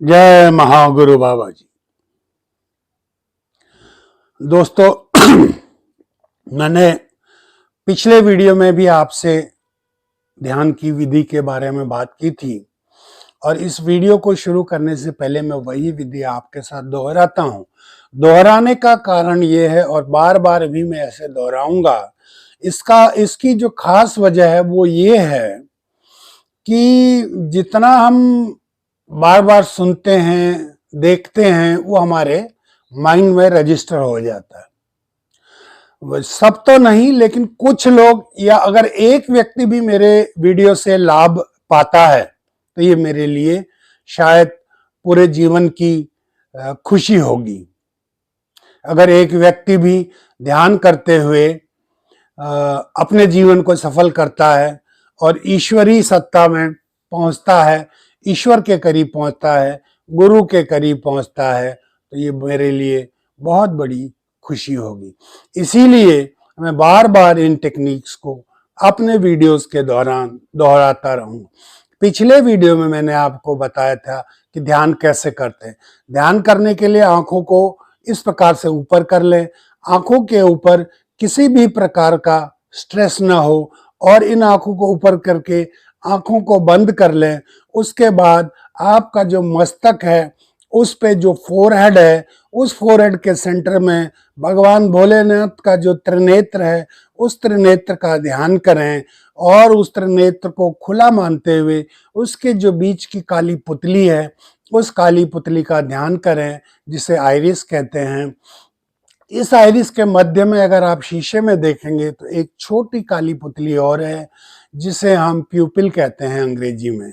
जय महागुरु बाबा जी। दोस्तों, मैंने पिछले वीडियो में भी आपसे ध्यान की विधि के बारे में बात की थी और इस वीडियो को शुरू करने से पहले मैं वही विधि आपके साथ दोहराता हूं। दोहराने का कारण ये है और बार बार भी मैं ऐसे दोहराऊंगा। इसकी जो खास वजह है वो ये है कि जितना हम बार बार सुनते हैं, देखते हैं, वो हमारे माइंड में रजिस्टर हो जाता है। सब तो नहीं, लेकिन कुछ लोग, या अगर एक व्यक्ति भी मेरे वीडियो से लाभ पाता है तो ये मेरे लिए शायद पूरे जीवन की खुशी होगी। अगर एक व्यक्ति भी ध्यान करते हुए अपने जीवन को सफल करता है और ईश्वरीय सत्ता में पहुंचता है, ईश्वर के करीब पहुंचता है, गुरु के करीब पहुंचता है, तो ये मेरे लिए बहुत बड़ी खुशी होगी। इसीलिए मैं बार बार इन टेक्निक्स को अपने वीडियोस के दौरान दोहराता रहूं। पिछले वीडियो में मैंने आपको बताया था कि ध्यान कैसे करते हैं। ध्यान करने के लिए आंखों को इस प्रकार से ऊपर कर लें, आंखों के ऊपर किसी भी प्रकार का स्ट्रेस ना हो और इन आंखों को ऊपर करके आंखों को बंद कर लें। उसके बाद आपका जो मस्तक है, उस पे जो फोरहेड है, उस फोरहेड के सेंटर में भगवान भोलेनाथ का जो त्रिनेत्र है, उस त्रिनेत्र का ध्यान करें और उस त्रिनेत्र को खुला मानते हुए उसके जो बीच की काली पुतली है, उस काली पुतली का ध्यान करें, जिसे आइरिस कहते हैं। इस आइरिस के मध्य में अगर आप शीशे में देखेंगे तो एक छोटी काली पुतली और है, जिसे हम प्यूपिल कहते हैं अंग्रेजी में।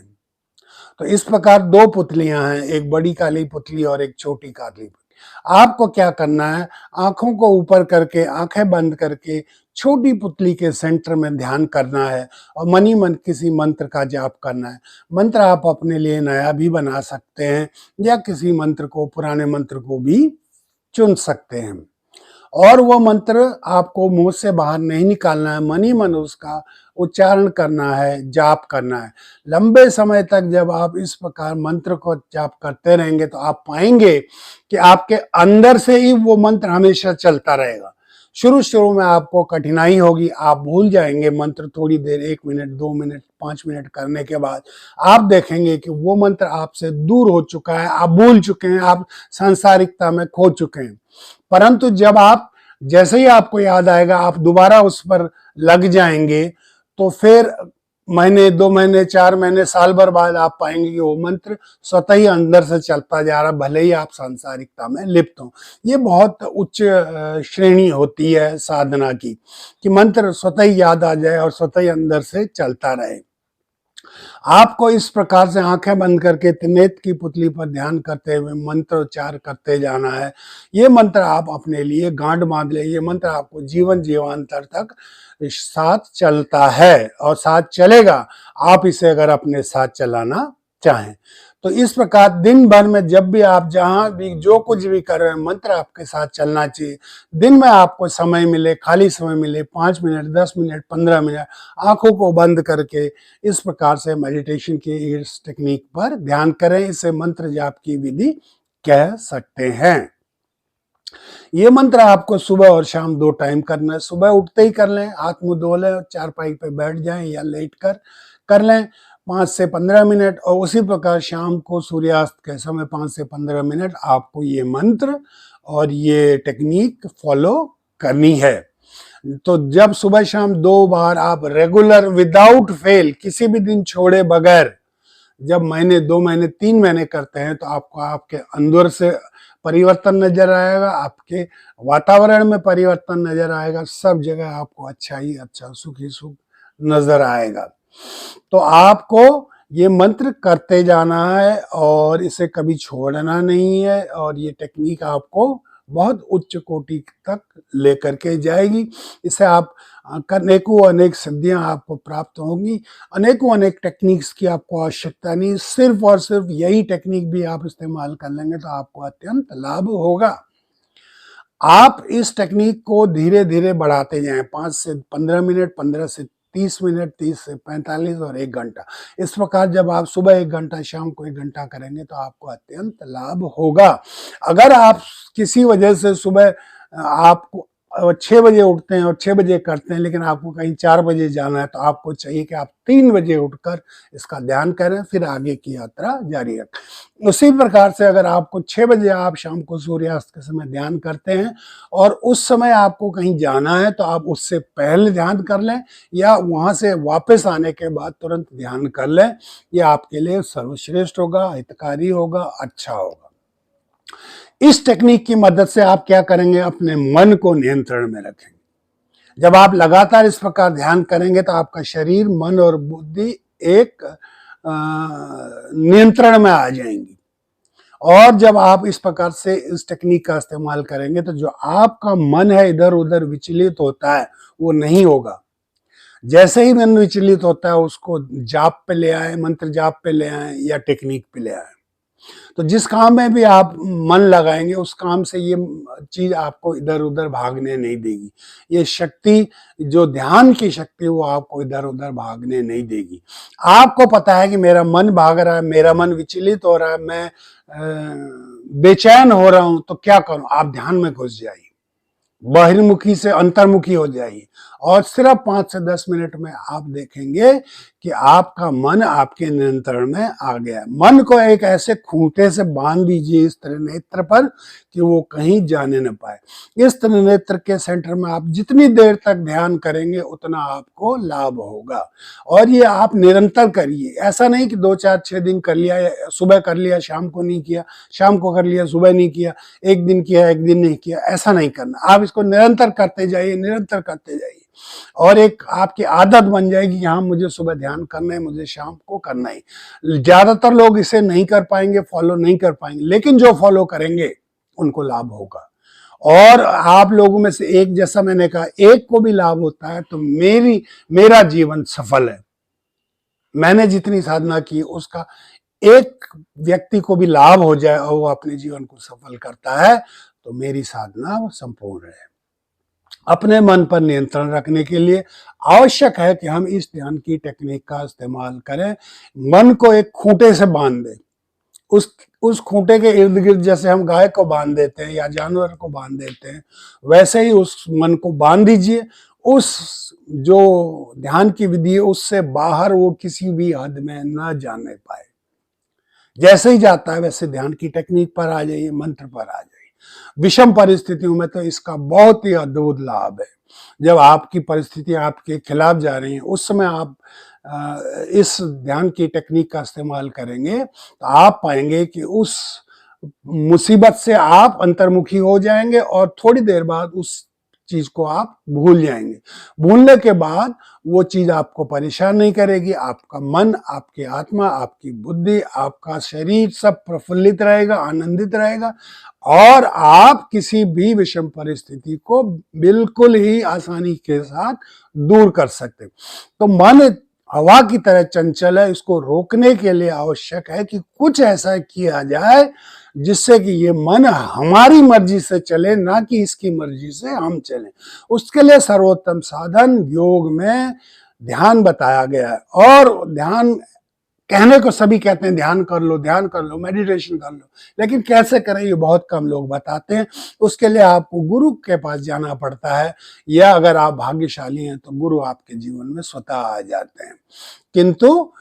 तो इस प्रकार दो पुतलियां हैं, एक बड़ी काली पुतली और एक छोटी काली पुतली। आपको क्या करना है, आंखों को ऊपर करके, आंखें बंद करके छोटी पुतली के सेंटर में ध्यान करना है और मनी मन किसी मंत्र का जाप करना है। मंत्र आप अपने लिए नया भी बना सकते हैं या किसी मंत्र को, पुराने मंत्र को भी चुन सकते हैं। और वो मंत्र आपको मुंह से बाहर नहीं निकालना है, मन ही मन उसका उच्चारण करना है, जाप करना है। लंबे समय तक जब आप इस प्रकार मंत्र को जाप करते रहेंगे तो आप पाएंगे कि आपके अंदर से ही वो मंत्र हमेशा चलता रहेगा। शुरू में आपको कठिनाई होगी, आप भूल जाएंगे मंत्र। थोड़ी देर, 1 मिनट, 2 मिनट, 5 मिनट करने के बाद आप देखेंगे कि वो मंत्र आपसे दूर हो चुका है, आप भूल चुके हैं, आप सांसारिकता में खो चुके हैं। परंतु जब आप, जैसे ही आपको याद आएगा, आप दोबारा उस पर लग जाएंगे, तो फिर महीने, 2 महीने, 4 महीने, साल भर बाद आप पाएंगे कि वो मंत्र स्वतः ही अंदर से चलता जा रहा, भले ही आप सांसारिकता में लिप्त हो। ये बहुत उच्च श्रेणी होती है साधना की, कि मंत्र स्वतः ही याद आ जाए और स्वतः ही अंदर से चलता रहे। आपको इस प्रकार से आंखें बंद करके त्रिनेत्र की पुतली पर ध्यान करते हुए मंत्रोच्चार करते जाना है। ये मंत्र आप अपने लिए गांठ बांध ले। ये मंत्र आपको जीवन जीवांतर तक साथ चलता है और साथ चलेगा, आप इसे अगर अपने साथ चलाना चाहें तो। इस प्रकार दिन भर में जब भी आप जहां भी जो कुछ भी कर रहे हैं, मंत्र आपके साथ चलना चाहिए। दिन में आपको समय मिले, खाली समय मिले, 5 मिनट, 10 मिनट, 15 मिनट आंखों को बंद करके इस प्रकार से मेडिटेशन की इस टेक्निक पर ध्यान करें। इसे मंत्र जाप की विधि कह सकते हैं। ये मंत्र आपको सुबह और शाम 2 टाइम करना है। सुबह उठते ही कर लें, हाथ मुंह धो लें, चारपाई पे बैठ जाएं या लेट कर लें 5 से 15 मिनट। और उसी प्रकार शाम को सूर्यास्त के समय 5 से 15 मिनट आपको ये मंत्र और ये टेक्निक फॉलो करनी है। तो जब सुबह शाम 2 बार आप रेगुलर, विदाउट फेल, किसी भी दिन छोड़े बगैर, जब महीने, 2 महीने, 3 महीने करते हैं तो आपको आपके अंदर से परिवर्तन नजर आएगा, आपके वातावरण में परिवर्तन नजर आएगा, सब जगह आपको अच्छा ही अच्छा, सुख ही सुख नजर आएगा। तो आपको ये मंत्र करते जाना है और इसे कभी छोड़ना नहीं है और ये टेक्निक आपको बहुत उच्च कोटि तक लेकर के जाएगी। इसे आप अनेकों अनेक सिद्धियां आपको प्राप्त होंगी। अनेकों अनेक टेक्निक्स की आपको आवश्यकता नहीं, सिर्फ और सिर्फ यही टेक्निक भी आप इस्तेमाल कर लेंगे तो आपको अत्यंत लाभ होगा। आप इस टेक्निक को धीरे धीरे बढ़ाते जाएं, 5 से 15 मिनट, 15 से 30 मिनट, 30 से 45 और 1 घंटा। इस प्रकार जब आप सुबह 1 घंटा, शाम को 1 घंटा करेंगे तो आपको अत्यंत लाभ होगा। अगर आप किसी वजह से सुबह आपको 6 बजे उठते हैं और 6 बजे करते हैं, लेकिन आपको कहीं 4 बजे जाना है, तो आपको चाहिए कि आप 3 बजे उठकर इसका ध्यान करें, फिर आगे की यात्रा जारी रखें। उसी प्रकार से अगर आपको 6 बजे आप शाम को सूर्यास्त के समय ध्यान करते हैं और उस समय आपको कहीं जाना है, तो आप उससे पहले ध्यान कर लें या वहाँ से वापस आने के बाद तुरंत ध्यान कर लें। ये आपके लिए सर्वश्रेष्ठ होगा, हितकारी होगा, अच्छा होगा। इस टेक्निक की मदद से आप क्या करेंगे, अपने मन को नियंत्रण में रखेंगे। जब आप लगातार इस प्रकार ध्यान करेंगे तो आपका शरीर, मन और बुद्धि एक नियंत्रण में आ जाएंगी। और जब आप इस प्रकार से इस टेक्निक का इस्तेमाल करेंगे तो जो आपका मन है इधर उधर विचलित होता है, वो नहीं होगा। जैसे ही मन विचलित होता है उसको जाप पे ले आए, मंत्र जाप पे ले आए या टेक्निक पे ले आए। तो जिस काम में भी आप मन लगाएंगे उस काम से ये चीज आपको इधर उधर भागने नहीं देगी। ये शक्ति, जो ध्यान की शक्ति, वो आपको इधर उधर भागने नहीं देगी। आपको पता है कि मेरा मन भाग रहा है, मेरा मन विचलित हो रहा है, मैं बेचैन हो रहा हूं, तो क्या करूं? आप ध्यान में घुस जाइए, बहिर्मुखी से अंतर्मुखी हो जाइए और सिर्फ 5 से 10 मिनट में आप देखेंगे कि आपका मन आपके नियंत्रण में आ गया है। मन को एक ऐसे खूंटे से बांध दीजिए इस त्रिनेत्र पर कि वो कहीं जाने न पाए। इस त्रिनेत्र के सेंटर में आप जितनी देर तक ध्यान करेंगे उतना आपको लाभ होगा। और ये आप निरंतर करिए, ऐसा नहीं कि 2, 4, 6 दिन कर लिया, सुबह कर लिया, शाम को नहीं किया, शाम को कर लिया, सुबह नहीं किया, एक दिन किया, एक दिन नहीं किया, ऐसा नहीं करना। आप इसको निरंतर करते जाइए, निरंतर करते जाइए और एक आपकी आदत बन जाएगी कि हाँ, मुझे सुबह ध्यान करना है, मुझे शाम को करना है। ज्यादातर लोग इसे नहीं कर पाएंगे, फॉलो नहीं कर पाएंगे, लेकिन जो फॉलो करेंगे उनको लाभ होगा। और आप लोगों में से एक, जैसा मैंने कहा, एक को भी लाभ होता है तो मेरा जीवन सफल है। मैंने जितनी साधना की उसका एक व्यक्ति को भी लाभ हो जाए और वो अपने जीवन को सफल करता है तो मेरी साधना वो संपूर्ण है। अपने मन पर नियंत्रण रखने के लिए आवश्यक है कि हम इस ध्यान की टेक्निक का इस्तेमाल करें। मन को एक खूंटे से बांध दें, उस खूंटे के इर्द गिर्द जैसे हम गाय को बांध देते हैं या जानवर को बांध देते हैं, वैसे ही उस मन को बांध दीजिए। उस जो ध्यान की विधि है उससे बाहर वो किसी भी हद में न जाने पाए। जैसे ही जाता है वैसे ध्यान की टेक्निक पर आ जाइए, मंत्र पर आ जाइए। विषम परिस्थितियों में तो इसका बहुत ही अद्भुत लाभ है। जब आपकी परिस्थिति आपके खिलाफ जा रही है उस समय आप इस ध्यान की टेक्निक का इस्तेमाल करेंगे तो आप पाएंगे कि उस मुसीबत से आप अंतर्मुखी हो जाएंगे और थोड़ी देर बाद उस चीज को आप भूल जाएंगे। भूलने के बाद वो चीज आपको परेशान नहीं करेगी। आपका मन, आपकी आत्मा, आपकी बुद्धि, आपका शरीर सब प्रफुल्लित रहेगा, आनंदित रहेगा और आप किसी भी विषम परिस्थिति को बिल्कुल ही आसानी के साथ दूर कर सकते। तो मन हवा की तरह चंचल है, इसको रोकने के लिए आवश्यक है कि कुछ ऐसा किया जाए जिससे कि ये मन हमारी मर्जी से चले, ना कि इसकी मर्जी से हम चलें। उसके लिए सर्वोत्तम साधन योग में ध्यान बताया गया है। और ध्यान कहने को सभी कहते हैं ध्यान कर लो, ध्यान कर लो, मेडिटेशन कर लो, लेकिन कैसे करें ये बहुत कम लोग बताते हैं। उसके लिए आपको गुरु के पास जाना पड़ता है या अगर आप भाग्यशाली हैं तो गुरु आपके जीवन में स्वतः आ जाते हैं। किंतु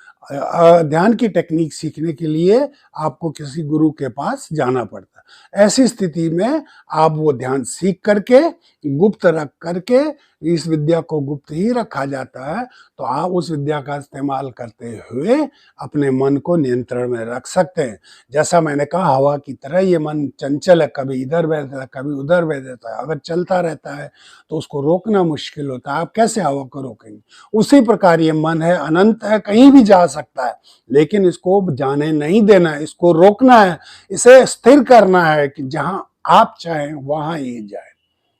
ध्यान की टेक्निक सीखने के लिए आपको किसी गुरु के पास जाना पड़ता है। ऐसी स्थिति में आप वो ध्यान सीख करके, गुप्त रख करके, इस विद्या को गुप्त ही रखा जाता है, तो आप उस विद्या का इस्तेमाल करते हुए अपने मन को नियंत्रण में रख सकते हैं। जैसा मैंने कहा, हवा की तरह ये मन चंचल है, कभी इधर बह जाता है, कभी उधर बह जाता है। अगर चलता रहता है तो उसको रोकना मुश्किल होता है। आप कैसे हवा को रोकेंगे? उसी प्रकार ये मन है, अनंत है, कहीं भी जा सकता है, लेकिन इसको जाने नहीं देना है, इसको रोकना है, इसे स्थिर करना है कि जहां आप चाहें वहां ये जाए।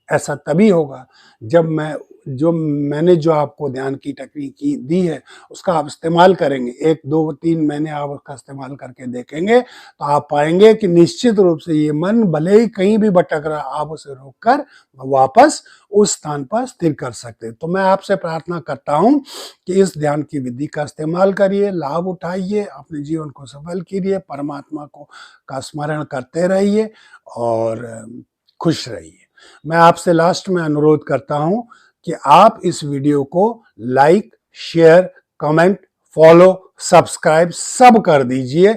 ऐसा तभी होगा जब मैं जो मैंने जो आपको ध्यान की टेक्निक दी है उसका आप इस्तेमाल करेंगे, 1, 2, 3 महीने आप उसका इस्तेमाल करके देखेंगे तो आप पाएंगे कि निश्चित रूप से ये मन भले ही कहीं भी भटक रहा, आप उसे रोककर वापस उस स्थान पर स्थिर कर सकते हैं। तो मैं आपसे प्रार्थना करता हूं कि इस ध्यान की विधि का इस्तेमाल करिए, लाभ उठाइए, अपने जीवन को सफल कीजिए, परमात्मा को का स्मरण करते रहिए और खुश रहिए। मैं आपसे लास्ट में अनुरोध करता हूं कि आप इस वीडियो को like, share, comment, follow, subscribe सब कर दीजिए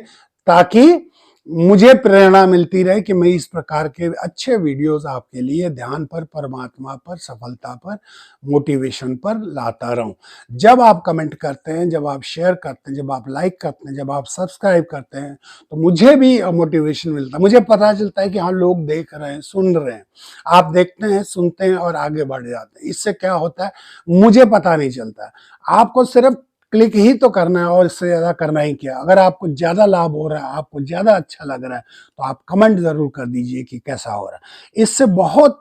ताकि मुझे प्रेरणा मिलती रहे कि मैं इस प्रकार के अच्छे वीडियोस आपके लिए ध्यान पर, परमात्मा पर, सफलता पर, मोटिवेशन पर लाता रहूं। जब आप कमेंट करते हैं, जब आप शेयर करते हैं, जब आप लाइक करते हैं, जब आप सब्सक्राइब करते हैं तो मुझे भी मोटिवेशन मिलता है, मुझे पता चलता है कि हाँ लोग देख रहे हैं, सुन रहे हैं। आप देखते हैं, सुनते हैं और आगे बढ़ जाते हैं। इससे क्या होता है मुझे पता नहीं चलता। आपको सिर्फ क्लिक ही तो करना है और इससे ज्यादा करना ही क्या। अगर आपको ज्यादा लाभ हो रहा है, आपको ज्यादा अच्छा लग रहा है तो आप कमेंट जरूर कर दीजिए कि कैसा हो रहा है। इससे बहुत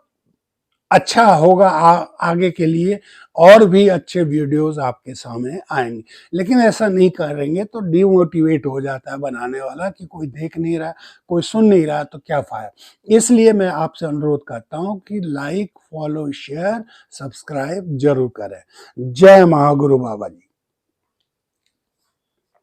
अच्छा होगा आगे के लिए, और भी अच्छे वीडियोस आपके सामने आएंगे। लेकिन ऐसा नहीं करेंगे तो डिमोटिवेट हो जाता है बनाने वाला कि कोई देख नहीं रहा, कोई सुन नहीं रहा तो क्या फायदा। इसलिए मैं आपसे अनुरोध करता हूं कि लाइक, फॉलो, शेयर, सब्सक्राइब जरूर करें। जय महागुरु बाबा जी।